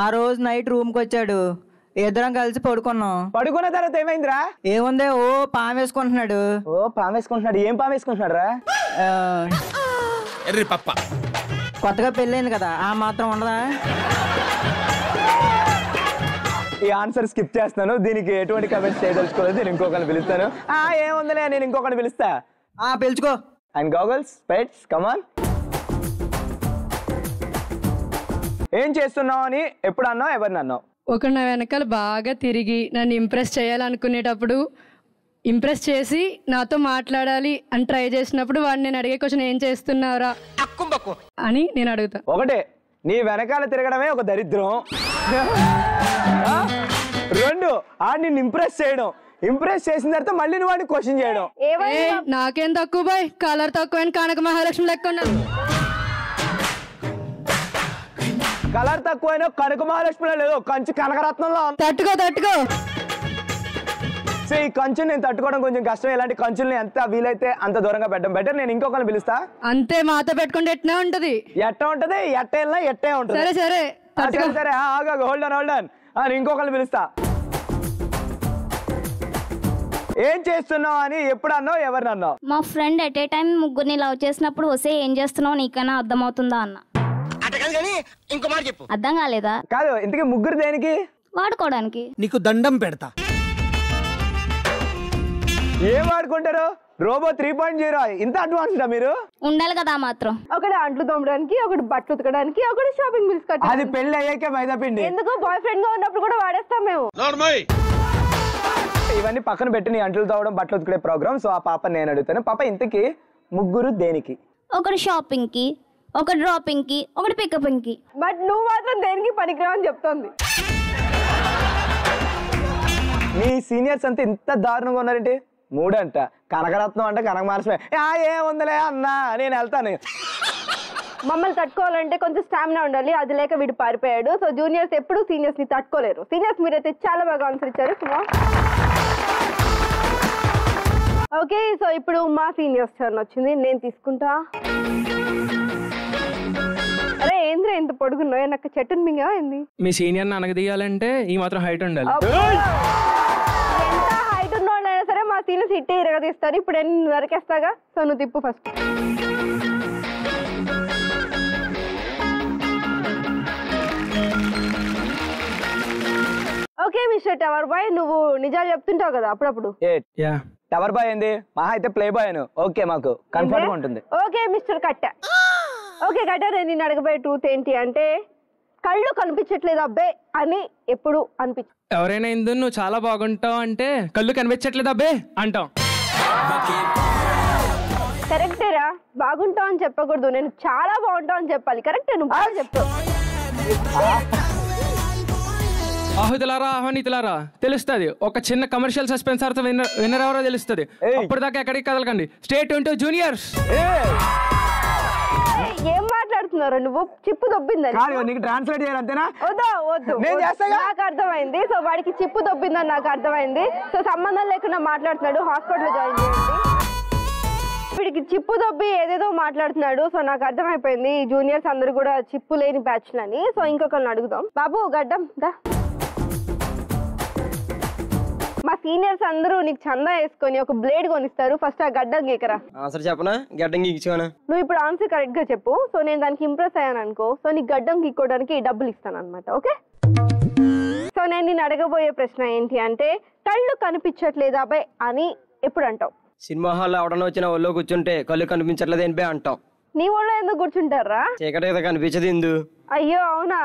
ఆ రోజు నైట్ రూమ్కి వచ్చాడు, ఇద్దరం కలిసి పడుకున్నాం. పడుకున్న తర్వాత ఏమైందిరా? ఏముంది, ఓ పాము వేసుకుంటున్నాడు. ఏం పాము వేసుకుంటున్నాడు రా? కొత్తగా పెళ్ళైంది కదా, ఆ మాత్రం ఉండదా? ఈ ఆన్సర్ స్కిప్ చేస్తాను, దీనికి ఎటువంటి కమెంట్స్ చేయదలుచుకోలేదు. నేను ఇంకొకరిని పిలుస్తాను. ఏముందిలే, నేను ఇంకొకరిని పిలుస్తా. పిలుచుకో. అండ్ గాగల్స్, పెట్స్, కమాన్. ఏం చేస్తున్నావు అని ఎప్పుడు అన్నావు, ఎవరిని అన్నావు? ఒక నా వెనకాల బాగా తిరిగి నన్ను ఇంప్రెస్ చేయాలనుకునేటప్పుడు, ఇంప్రెస్ చేసి నాతో మాట్లాడాలి అని ట్రై చేసినప్పుడు వాడిని నేను అడిగే క్వశ్చన్ ఏం చేస్తున్నారా అని నేను అడుగుతా. ఒకటే, నీ వెనకాల తిరగడమే ఒక దరిద్రం. 2 నిన్ను ఇంప్రెస్ చేయడం, ఇంప్రెస్ చేసిన తర్వాత మళ్ళీ నువ్వు వాడిని క్వశ్చన్ చేయడం. నాకేం తక్కువ బాయ్, కలర్ తక్కువ కనక మహాలక్ష్మి లెక్క ఉన్నాను. కలర్ తక్కువైనా కనక మహాలక్ష్మిలో లేదు, కంచు కనకరత్నంలో. తట్టుకో సో ఈ కంచుని నేను తట్టుకోవడం కొంచెం కష్టం. ఇలాంటి కంచుల్ని ఎంత వీలైతే అంత దూరంగా పెట్టడం బెటర్. నేను ఇంకొకరిని పిలుస్తా. అంతే, మాతో పెట్టుకుంటే ఎట్లా ఉంటది? ఎట్ట ఉంటది, ఎట్టే ఉంటుంది. సరే ఆగా, హోల్డ్ ఆన్. ఇంకొకరిని పిలుస్తా. ఏం చేస్తున్నావు అని ఎప్పుడు అన్నావు, ఎవరిని అన్నావు? మా ఫ్రెండ్ ఎట్ ఏ టైం ముగ్గురిని లవ్ చేసినప్పుడు వస్తే ఏం చేస్తున్నావు నీకైనా అర్థమవుతుందా అన్న. ఇంకో మాట చెప్పు. అర్థం కాలేదా? కాదు, ఇంతకీ ముగ్గురు దేనికి? వాడుకోవడానికి. నీకు దండం పెడతా. ఏం వాడుకుంటారు? రోబో 3.0 ఇంత అడ్వాన్స్డా మీరు? ఉండాలి కదా మాత్రం. ఒకటి అంట్లు తోమడానికి, ఒకటి బట్టలు ఉతకడానికి, ఒకటి షాపింగ్ బిల్స్ కట్టాలి. అది పెళ్లి అయ్యాకే మైదా పిండి. ఎందుకు బాయ్ ఫ్రెండ్ గా ఉన్నప్పుడు కూడా వాడేస్తాం మేము. ఇవన్నీ పక్కన పెట్టి నీ అంట్లు తోవడం, బట్టలు ఉతికే ప్రోగ్రామ్. సో ఆ పాప నేను అడుగుతాను, పాప ఇంతకి ముగ్గురు దేనికి? ఒకటి షాపింగ్ కి, ఒకటి డ్రాపింగ్ కి, ఒకటి పికపింగ్ కి. బట్ నువ్వు మాత్రం దేనికి పనికిరావు అని చెప్తోంది. మీ సీనియర్స్ అంతా ఇంత దారుణంగా ఉన్నారంటే 3 అంట, కనకరత్నం అంటే కనక మహాలక్ష్మి. ఏముందిలే అన్నా, నేను వెళ్తాను. మమ్మల్ని తట్టుకోవాలంటే కొంచెం స్టామినా ఉండాలి, అది లేక వీడు పారిపోయాడు. సో జూనియర్స్ ఎప్పుడు సీనియర్స్ ని తట్టుకోలేరు. సీనియర్స్ మీరైతే చాలా బాగా ఆన్సర్ ఇచ్చారు. ఓకే, సో ఇప్పుడు మా సీనియర్స్ టర్న్ వచ్చింది, నేను తీసుకుంటా. అరే ఏంద్ర ఎంత పొడుగున్నావు, నాకు చెట్టుని మింగా ఏంది? మీ సీనియర్ ని అనగదీయాలంటే ఈ మాత్రం హైట్ ఉండాలి. ఎంత హైట్ ఉన్నోళ్ళైనా సరే మా సీనియర్స్ ఇట్టే ఇరగదీస్తారు. ఇప్పుడు నేను నరికేస్తాగా, సో నువ్వు తిప్పు first. Okay mister tower boy, నువ్వు నిజాలు చెప్తుంటావు కదా అప్పుడప్పుడు. టవర్ బాయ్ ఏంది, మహా అయితే ప్లే బాయ్ అను. ఓకే, మాకు కంఫర్ట్ గా ఉంటుంది. ఓకే మిస్టర్ కట్ట. ఓకే కట్ట, నేను నిన్ను అడగబోయే ట్రూత్ ఏంటి అంటే, కళ్ళు కనిపించట్లేదు అబ్బే అని ఎప్పుడు అనిపించు? ఎవరైనా ఇందు నువ్వు చాలా బాగుంటావు అంటే కళ్ళు కనిపించట్లేదు అబ్బే అంటాం. కరెక్టేరా, బాగుంటావు అని చెప్పకూడదు, నేను చాలా బాగుంటావు అని చెప్పాలి. కరెక్టే, నువ్వు బాగా చెప్తావు. ఆహుతులారా ఆహ్వానితులారా తెలుస్తుంది. ఒక చిన్న కమర్షియల్ సస్పెన్సర్ తో విన్నర్ ఎవరో తెలుస్తుంది. అప్పటిదాకా ఎక్కడికి కదలకండి. Stay tune to juniors. ఏం మాట్లాడుతున్నారు నువ్వు? చిప్పు దొబ్బిందని నీకు ట్రాన్స్లేట్ చేయాలి అంతేనా? వద్దు, నాకు అర్థమైంది. సో వాడికి చిప్పు దొబ్బిందని నాకు అర్థమైంది. సో సంబంధం లేకుండా మాట్లాడుతున్నాడు, హాస్పిటల్ జాయిన్ చేయండి. వీడికి చిప్పు దొబ్బి ఏదేదో మాట్లాడుతున్నాడు. సో నాకు అర్థమైపోయింది ఈ జూనియర్స్ అందరూ కూడా చిప్పు లేని బ్యాచ్లని. సో ఇంకొకరిని అడుగుదాం. బాబు గడ్డం దా. మా సీనియర్స్ అందరూ నీకు చందా వేసుకొని ఒక బ్లేడ్ కొనిస్తారు. ఫస్ట్ ఆ గడ్డం గీకరా. ఆన్సర్ చెప్పనా? గడ్డం గీక్కోనా? నువ్వు ఇప్పుడు ఆన్సర్ కరెక్ట్ గా చెప్పు. సో నేను దానికి ఇంప్రెస్ అయ్యాను అనుకో, సో నీకు గడ్డం గీక్కోవడానికి డబ్బులు ఇస్తాను అనమాట. ఓకే, సో నేను నిన్ను అడగబోయే ప్రశ్న ఏంటి అంటే, కళ్ళు కనిపించట్లేదా బై అని ఎప్పుడు అంటావు? సినిమా హాల్లో ఎవడన్నా వచ్చిన ఒళ్ళో కూర్చుంటే కళ్ళు కనిపించట్లేదు ఏంటి అంటాం. నీ ఒళ్ళో ఎందుకు కూర్చుంటారా? చీకటి కదా కనిపించదు ఇందు. అయ్యో అవునా?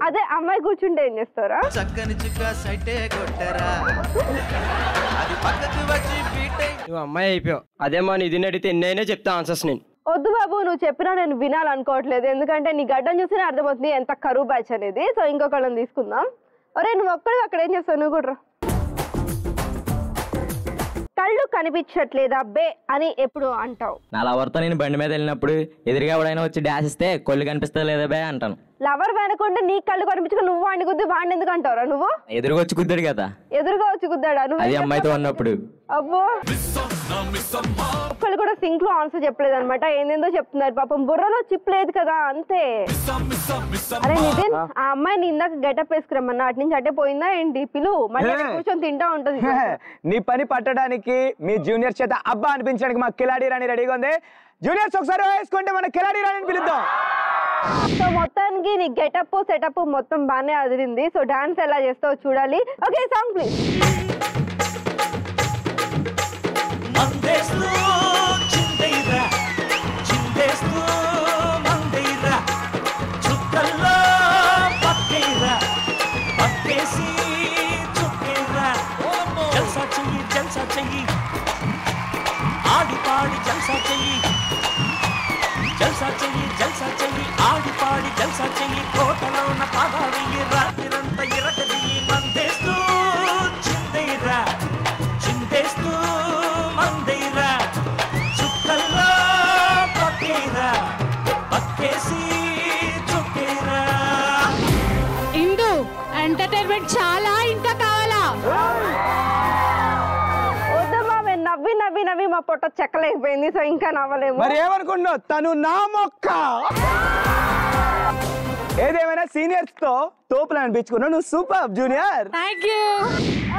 అదే అమ్మాయి కూర్చుంటే ఏం చేస్తారా? నువ్వు అమ్మాయి అయిపోయావు. అదేమా ఇది అడిగితే ఎన్నైనా చెప్తా ఆన్సర్స్ నేను. వద్దు బాబు, నువ్వు చెప్పినా నేను వినాలనుకోవట్లేదు. ఎందుకంటే నీ గడ్డం చూసినా అర్థమవుతుంది ఎంత కరువు బ్యాచ్ అనేది. సో ఇంకొకళ్ళని తీసుకుందాం. ఒరే నువ్వు ఒక్కడికి అక్కడ ఏం చేస్తావు? నువ్వు కూడా కళ్ళు కనిపించట్లేదా బే అని ఎప్పుడు అంటావు? నా లవర్తో నేను బండి మీద వెళ్ళినప్పుడు ఎదురుగా ఎవడైనా వచ్చి డాష్ ఇస్తే కళ్ళు కనిపిస్తా లేదా బే అంటాను. లవర్ వెనకుంటే నీ కళ్ళు కనిపించక నువ్వు వాడిని గుద్ది వాడిని ఎందుకు అంటావురా? నువ్వు ఎదురుగా వచ్చి కుద్దాడు కదా. ఎదురుగా వచ్చి కుద్దాడా? నువ్వు అది అమ్మాయితో ఉన్నప్పుడు. అబ్బో, ఒక్కళ్ళు కూడా సింక్ లో ఆన్సర్ చెప్పలేదు అనమాట. ఏందేందో చెప్తున్నారు పాపం. బుర్రలో చిప్ లేదు కదా, అంతే. అరే నితిన్, ఆ అమ్మాయిని ఇందాక గెటప్ వేసుకురమ్మన్నా, అటు నుంచి అట్టే పోయిందా ఏంటి? పిలు మళ్ళీ కూర్చొని తింటా ఉంటది. నీ పని పట్టడానికి మీ జూనియర్ చేత అబ్బా అనిపించడానికి మా కిలాడి రాణి రెడీగా ఉంది. జూనియర్స్ ఒకసారి వేసుకుంటే మన కిలాడి రాణిని పిలుద్దాం. సో మొత్తానికి నీ గెటప్ సెటప్ మొత్తం బాగానే అదిరింది. సో డాన్స్ ఎలా చేస్తావో చూడాలి. Okay, song please. పొట్ట చెక్కలేకపోయింది, సో ఇంకా నవ్వలేము. మరి ఏమనుకుంటున్నావు, తను నా మొక్క. ఏదేమైనా సీనియర్స్ తో తోపులు అనిపించుకున్నావు, నువ్వు సూపర్ జూనియర్.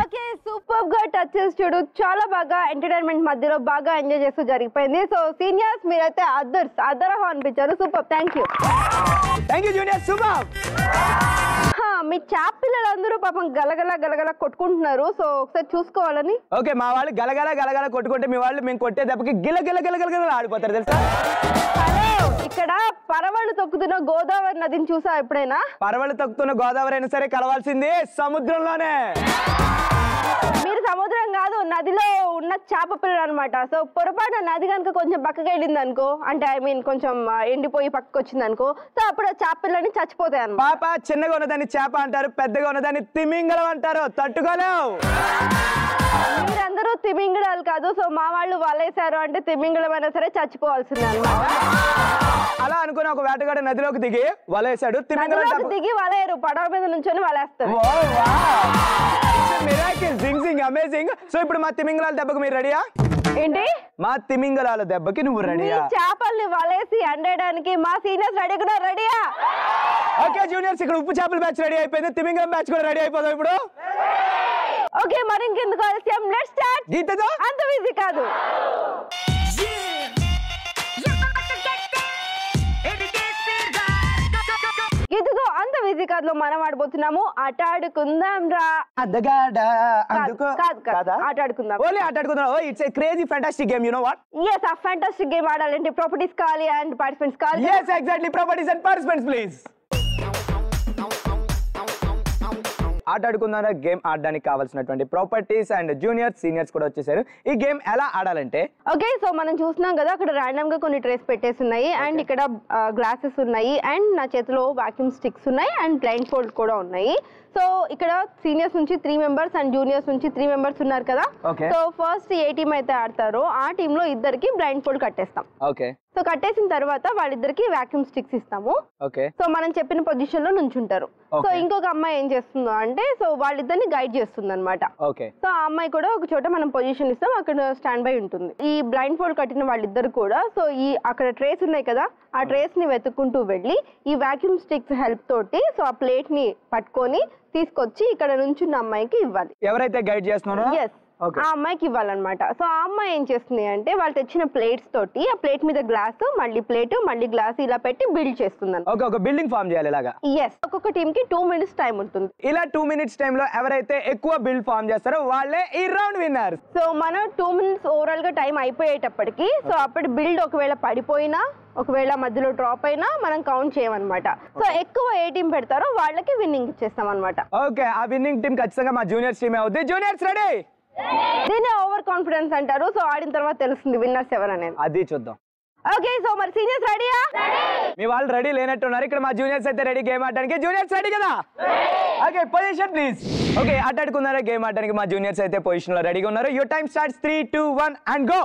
ఓకే, సూపర్ గా టచ్ చేసి చూడు, చాలా బాగా ఎంటర్టైన్మెంట్ మధ్యలో బాగా ఎంజాయ్ చేస్తూ జరిగిపోయింది. సో సీనియర్స్ మీరైతే అదరహం అనిపించారు, super. Thank you junior, super. మీ చాప్ పిల్లలందరూ పాపం గలగల కొట్టుకుంటున్నారు, సో ఒకసారి చూసుకోవాలని. ఓకే, మా వాళ్ళు గలగల కొట్టుకుంటే మీ వాళ్ళు మేము కొట్టే దెబ్బకి గిల ఆడిపోతారు తెలుసా. ఇక్కడ పరవళ్ళు తొక్కుతున్న గోదావరి నదిని చూసా ఎప్పుడైనా? పరవళ్ళు తొక్కుతున్న గోదావరి అయినా సరే కలవాల్సింది సముద్రంలోనే. మీరు సముద్రం కాదు, నదిలో ఉన్న చేప పిల్లలు అనమాట. సో పొరపాటున నది కనుక కొంచెం పక్కకి వెళ్ళింది అనుకో, అంటే ఐ మీన్ కొంచెం ఎండిపోయి పక్కకు వచ్చింది అనుకో, సో అప్పుడు ఆ చేప పిల్లలని చచ్చిపోతాయి అన్నమాట. పాప చిన్నగా ఉన్నదాన్ని చేప అంటారు, పెద్దగా ఉన్నదాన్ని తిమింగలం అంటారు. తట్టుకోలేవు. మీరందరూ తిమింగళాలు కాదు, సో మా వాళ్ళు వలేశారు అంటే తిమింగళం అయినా సరే చచ్చిపోవాల్సిందే అన్నమాట. అలా అనుకుని ఒక వేటగాడు నదిలోకి దిగి వలేశాడు. తిమింగళం దిగి వలేరు, పడవ మీద నుంచొని వలేస్తారు. అమేజింగ్. సో ఇప్పుడు మా తిమింగళాల దెబ్బకు మీరు రెడీయా? ఏంటి? మా తిమింగళాల దెబ్బకి నువ్వు రెడీయా? చేపల్ని వలేసి అండడానికి మా సీనియర్స్ రెడీ కూడా రెడీయా? ఓకే జూనియర్స్, ఇక్కడ ఉప్పు చేపల బ్యాచ్ రెడీ అయిపోయింది, తిమింగళం బ్యాచ్ కూడా రెడీ అయిపోతాం ఇప్పుడు. ఓకే, మరి ఇంకెందుకు ఆలస్యం, లెట్స్ స్టార్ట్. గీతతో అంత ఈజీ కాదు. గీతతో అంత ఈజీ కాదులో మనం ఆడబోతున్నాము ఆటాడుకుందాం రా. ఆటాడుకుందాం. ఓన్లీ ఆటాడుకుందాం. It's a crazy fantastic game, you know what? yes, ఆ ఫ్యాంటాస్టిక్ గేమ్ ఆడాలంటే ప్రాపర్టీస్ కావాలి అండ్ పార్టిసిపెంట్స్ కావాలి. yes, exactly, properties and participants please. ఆటాడుకుందాం గేమ్ ఆడడానికి కావాల్సినటువంటి ప్రాపర్టీస్ అండ్ జూనియర్స్ సీనియర్స్ కూడా వచ్చేసారు. ఈ గేమ్ ఎలా ఆడాలంటే, ఓకే, సో మనం చూస్తున్నాం కదా, అక్కడ ర్యాండమ్ గా కొన్ని ట్రేస్ పెట్టేసి ఉన్నాయి అండ్ ఇక్కడ గ్లాసెస్ ఉన్నాయి అండ్ నా చేతిలో వాక్యూమ్ స్టిక్స్ ఉన్నాయి అండ్ బ్లైండ్ ఫోల్డ్ కూడా ఉన్నాయి. సో ఇక్కడ సీనియర్స్ నుంచి 3 మెంబర్స్ అండ్ జూనియర్స్ నుంచి 3 మెంబర్స్ ఉన్నారు కదా. సో ఫస్ట్ ఏ టీం అయితే ఆడతారో ఆ టీమ్ లో ఇద్దరికి బ్లైండ్ ఫోల్డ్ కట్టేస్తాం. ఓకే, సో కట్టేసిన తర్వాత వాళ్ళిద్దరికి వాక్యూమ్ స్టిక్స్ ఇస్తాము. ఓకే, సో మనం చెప్పిన పొజిషన్ లో నుంచుంటారు. సో ఇంకొక అమ్మాయి ఏం చేస్తుందో అంటే, సో వాళ్ళిద్దరిని గైడ్ చేస్తుంది అనమాట. ఓకే, సో ఆ అమ్మాయి కూడా ఒక చోట మనం పొజిషన్ ఇస్తాం, అక్కడ స్టాండ్ బై ఉంటుంది. ఈ బ్లైండ్ ఫోల్డ్ కట్టిన వాళ్ళిద్దరు కూడా సో ఈ అక్కడ ట్రేస్ ఉన్నాయి కదా, ఆ ట్రేస్ ని వెతుక్కుంటూ వెళ్ళి ఈ వాక్యూమ్ స్టిక్స్ హెల్ప్ తోటి సో ఆ ప్లేట్ ని పట్టుకొని తీసుకొచ్చి ఇక్కడ నుంచున్న అమ్మాయికి ఇవ్వాలి. ఎవరైతే గైడ్ చేస్తున్నారో ఆ అమ్మాయికి ఇవ్వాలన్నమాట. సో ఆ అమ్మాయి ఏం చేస్తుంది అంటే, వాళ్ళు తెచ్చిన ప్లేట్స్ తోటి ఆ ప్లేట్ మీద గ్లాస్, మళ్ళీ ప్లేట్, మళ్ళీ గ్లాస్ ఇలా పెట్టి బిల్డ్ చేస్తుంది. ఒక బిల్డింగ్ ఫార్మ్ చేయాలి ఇలాగా. ఎస్, ఒక్కొక్క టీమ్ కి 2 minutes టైం ఉంటుంది. ఇలా 2 minutes టైం లో ఎవరైతే ఎక్కువ బిల్డ్ ఫార్మ్ చేస్తారో వాళ్ళే ఈ రౌండ్ విన్నర్. సో మనం 2 minutes ఓవరాల్ గా టైం అయిపోయేటప్పటికి సో అప్పటి బిల్డ్ ఒకవేళ పడిపోయినా, ఒకవేళ మధ్యలో డ్రాప్ అయినా మనం కౌంట్ చేయమన్నమాట. సో ఎక్కువ ఏ టీం పెడతారో వాళ్ళకి విన్నింగ్ ఇచ్చేస్తాం అనమాట. ఓకే, ఆ విన్నింగ్ టీం ఖచ్చితంగా మా జూనియర్స్ టీమే అవుతుంది. Juniors ready? దీన్ని ఓవర్ కాన్ఫిడెన్స్ అంటారు. సో ఆడిన తర్వాత తెలుస్తుంది విన్నర్స్ ఎవరనేది. అది చూద్దాం. ఓకే, సో మరి సీనియర్స్ రెడీయా? మీ వాళ్ళు రెడీ లేనట్టున్నారు. ఇక్కడ మా జూనియర్స్ అయితే రెడీ గేమ్ ఆడడానికి. జూనియర్స్ రెడీ కదా? Okay, position please. ఓకే, ఆటాడుకున్నారా గేమ్ ఆడడానికి? మా జూనియర్స్ అయితే పొజిషన్ లో రెడీగా ఉన్నారు. Your time starts 3, 2, 1 and go.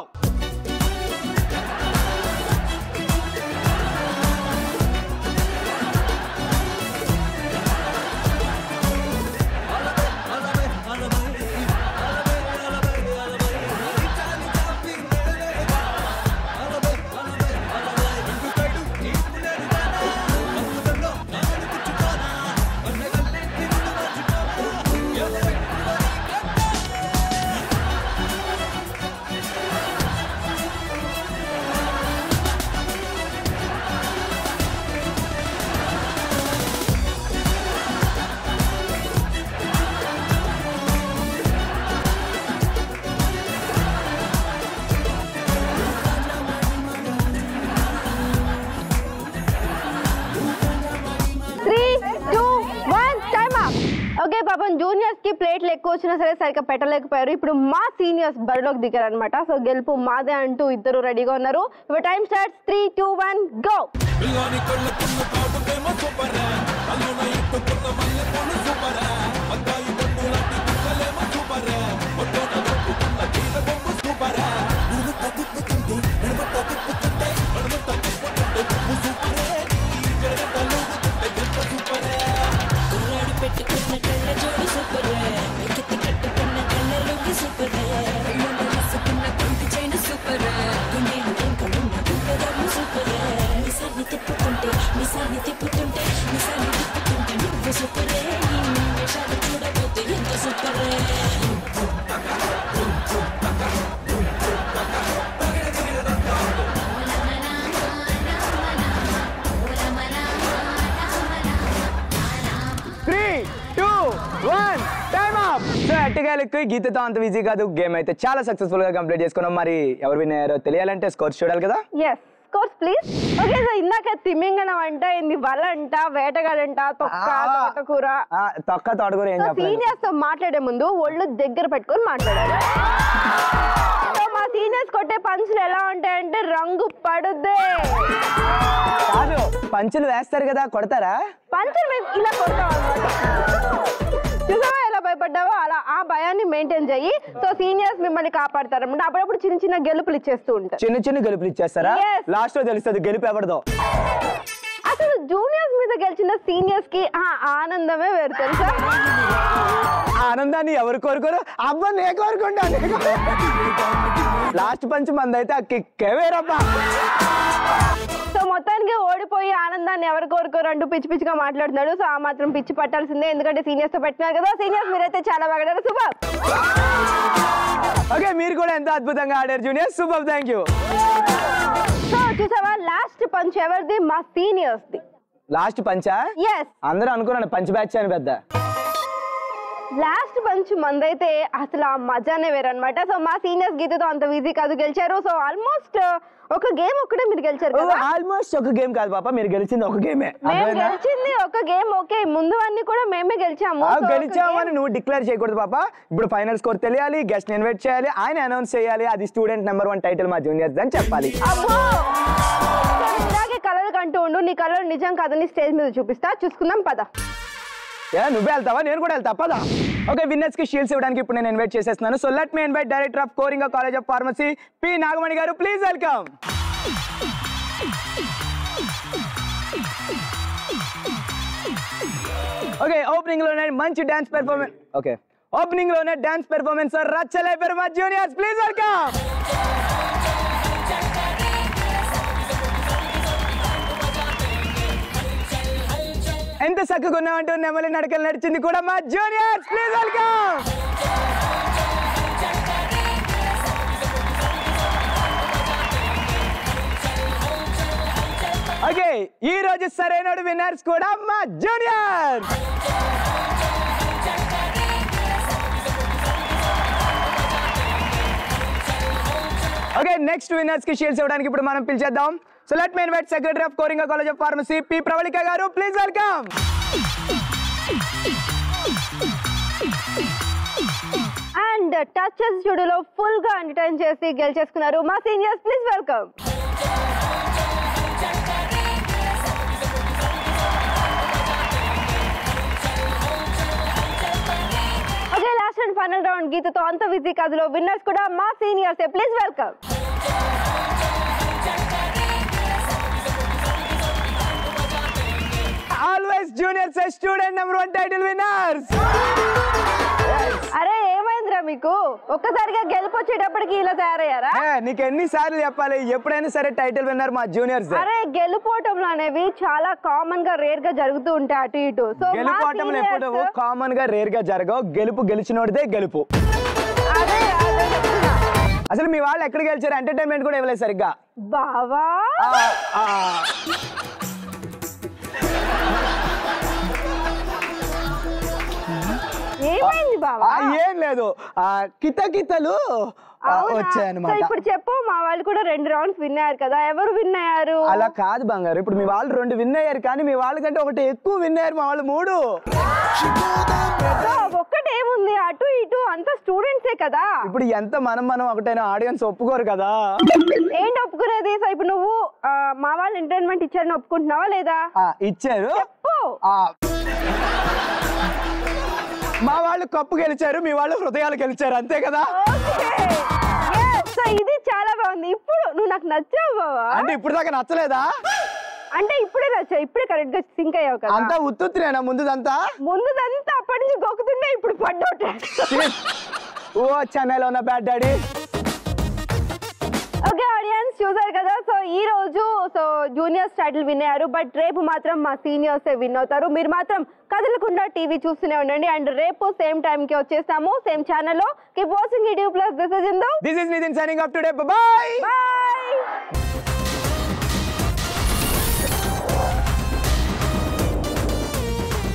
Okay, పాపం జూనియర్స్ కి ప్లేట్లు ఎక్కువ వచ్చినా సరే సరిగ్గా పెట్టలేకపోయారు. ఇప్పుడు మా సీనియర్స్ బరిలోకి దిగారు అనమాట. సో గెలుపు మాదే అంటూ ఇద్దరు రెడీగా ఉన్నారు. ఇప్పుడు టైం స్టార్ట్స్ 3, 2, 1 గో. సూపర్ మిసాన్ని తిప్పుతుంటే మిసాన్ని తిప్పుతుంటే నువ్వు సూపరే నీ వేషాలు చూడబోతే ఎంత సూపరే ఎట్టగాలకి గీతతో అంత ఈజీ కాదు. గేమ్ అయితే చాలా సక్సెస్ఫుల్ గా కంప్లీట్ చేసుకున్నాం. మరి ఎవరు విన్ అయ్యారో తెలియాలంటే స్కోర్స్ చూడాలి కదా. Yes scores please. Okay so ఇందాక తిమ్మింగనం అంట, ఏంది వల అంట, వేటగాడంట, తొక్క తోటకూర. తొక్క తోటకూర ఏం చెప్పాలి? సీనియర్స్ తో మాట్లాడే ముందు ఒళ్ళు దగ్గర పెట్టుకొని మాట్లాడాలి. మా సీనియర్స్ కొట్టే పంచులు ఎలా ఉంటాయంటే రంగు పడుద్దే. కాదు పంచులు వేస్తారు కదా, కొడతారా? పంచులు మేము ఇలా కొడతాం అన్నమాట. చూసావా ఎలా భయపడ్డావో అలా ఆ భయాన్ని మెయింటైన్ చెయ్యి. సో సీనియర్స్ మిమ్మల్ని కాపాడతారు అన్నమాట. అప్పుడప్పుడు చిన్న చిన్న గెలుపులు ఇచ్చేస్తూ ఉంటారు. చిన్న చిన్న గెలుపులు ఇచ్చేస్తారా? లాస్ట్ లో తెలుస్తుంది గెలుపు ఎవరిదో. అసలు జూనియర్స్ మీద గెలిచిన సీనియర్స్ కి ఆనందమే వేరు తెలుసా. ఆనందాన్ని ఎవరు కోరుకోరు? అబ్బా నే కోరుకుంటా. లాస్ట్ పంచ్ మందైతే ఆ కిక్కే వేరబ్బా. సో మొత్తానికి ఓడిపోయి ఆనందాన్ని ఎవరు కోరుకోరు అంటూ పిచ్చి పిచ్చిగా మాట్లాడుతున్నాడు. సో ఆ మాత్రం పిచ్చి పట్టాల్సిందే, ఎందుకంటే సీనియర్స్ తో పెట్టినారు కదా. సీనియర్స్ మీరైతే చాలా బాగా సూపర్. ఓకే మీరు కూడా ఎంత అద్భుతంగా ఆడారు junior. Super, thank you. So చూసావా లాస్ట్ పంచ్ ఎవరిది? మా సీనియర్స్ ది. లాస్ట్ పంచా? ఎస్. అందరూ అనుకున్నాను పంచ్ బ్యాచ్ అని పెద్ద. లాస్ట్ పంచ్ మందైతే అసలు ఆ మజానే వేరనమాట. సో మా సీనియర్స్ గీతతో అంత ఈజీ కాదు గెలిచారు. సో ఆల్మోస్ట్ ఒక గేమ్ ఒక్కటే మీరు గెలిచారు కదా. ఆల్మోస్ట్ ఒక గేమ్ కాదు పాప, మీరు గెలిచింది ఒక గేమే. మేము గెలిచింది ఒక గేమ్. ఓకే ముందు అన్ని కూడా మేమే గెలిచాము. గెలిచామని నువ్వు డిక్లేర్ చేయకూడదు పాప. ఇప్పుడు ఫైనల్ స్కోర్ తెలియాలి, గెస్ట్ ఇన్వైట్ చేయాలి, ఆయన అనౌన్స్ చేయాలి. అది స్టూడెంట్ నెంబర్ 1 టైటిల్ మా జూనియర్స్ అని చెప్పాలి. ఇలాగే కలర్ కంటూ ఉండు. నీ కలర్ నిజం కాదని స్టేజ్ మీద చూపిస్తా, చూసుకుందాం పద. నువ్వే వెళ్తావా? నేను కూడా వెళ్తా పదా. ఓకే విన్నర్స్ కి షీల్డ్స్ ఇవ్వడానికి ఇప్పుడు నేను ఇన్వైట్ చేసేస్తున్నాను. So let me invite director of Coringa college of pharmacy P Nagamani garu. Please welcome. Okay opening లోనే మంచి డాన్స్ పెర్ఫార్మెన్స్. ఓకే ఓపెనింగ్ లోనే డాన్స్ పెర్ఫార్మెన్స్ రచ్చలేపారు మా జూనియర్స్. Please welcome. ఎంత చక్కగా ఉన్నామంటూ నెమలి నడకలు నడిచింది కూడా మా జూనియర్స్. Please welcome. ఓకే ఈ రోజు సరైన విన్నర్స్ కూడా మా జూనియర్స్. ఓకే నెక్స్ట్ విన్నర్స్ కి షీల్డ్స్ ఇవ్వడానికి ఇప్పుడు మనం పిలిచేద్దాం. So let me invite secretary of Coringa college of pharmacy P Pravalika garu. Please welcome. And touches స్టూడియోలో ఫుల్ గా ఎంటర్టైన్ చేసి గెలిచేసుకున్నారు మా seniors. Please welcome. Okay last and final round గీతతో అంత విజీ కథలో విన్నర్స్ కూడా మా seniors. Please welcome. Always juniors student number 1 title winners. అరే ఏమైందిరా మీకు? ఒక్కసారిగా గెలుపొచ్చేటప్పటికి ఇలా తయారయ్యారా? నీకు ఎన్నిసార్లు చెప్పాలి? ఎప్పుడైనా సరే టైటిల్ విన్నర్ మా జూనియర్స్. అరే గెలుపోవటంలు అనేవి చాలా కామన్ గా రేర్ గా జరుగుతూ ఉంటాయి అటు ఇటు. సో గెలుపోవటంలు ఎప్పుడు కామన్ గా రేర్ గా జరగవు. గెలుపు గెలిచినోడిదే గెలుపు. అసలు మీ వాళ్ళు ఎక్కడ గెలిచారు? ఎంటర్టైన్మెంట్ కూడా ఇవ్వలేదు సరిగ్గా. బావా ఏమైంది బావా? ఏం లేదు, కితకితలు వచ్చాయన్నమాట. ఇప్పుడు చెప్పు, మా వాళ్ళు కూడా 2 రౌండ్స్ విన్ అయ్యారు కదా, ఎవరు విన్ అయ్యారు? అలా కాదు బంగారు, ఇప్పుడు మీ వాళ్ళు 2 విన్ అయ్యారు, కానీ మీ వాళ్ళకంటే ఒకటి ఎక్కువ విన్ అయ్యారు మా వాళ్ళు 3. ఒక్కటేముంది, అటు ఇటు అంతా స్టూడెంట్సే కదా. ఇప్పుడు ఎంత మనం ఒకటైనా ఆడియన్స్ ఒప్పుకోరు కదా. ఏంటి ఒప్పుకునేది? సో ఇప్పుడు నువ్వు మా వాళ్ళు ఎంటర్టైన్మెంట్ ఇచ్చారని ఒప్పుకుంటున్నావా లేదా? ఇచ్చారు. చెప్పు. మా వాళ్ళు కప్పు గెలిచారు, మీ వాళ్ళు హృదయాలు గెలిచారు, అంతే కదా. సో ఇది చాలా బాగుంది. ఇప్పుడు నువ్వు నాకు నచ్చావు బావా. అంటే ఇప్పుడు దాకా నచ్చలేదా? అంటే ఇప్పుడే నచ్చావు, ఇప్పుడే కరెక్ట్ గా సింక్ అయ్యావు కదా. అంతా ఉత్తుత్తినేనా? ముందుదంతా అప్పటి నుంచి గొక్కుతుండే, ఇప్పుడు పడ్డోట. ఓ చెన్నైలో ఉన్న బ్యాడ్ డాడీ. ఓకే ఆడియన్స్ చూసారు కదా, సో ఈ రోజు సో జూనియర్స్ టైటిల్ విన్ అయ్యారు. బట్ రేపు మాత్రం మా సీనియర్స్ విన్ అవుతారు. మీరు మాత్రం కదలకుండా టీవీ చూస్తూనే ఉండండి. అండ్ రేపు సేమ్ టైం కి వచ్చేస్తాము సేమ్ ఛానల్లో. Keep watching ETV+. This is Indu. This is Nitin signing off today. By.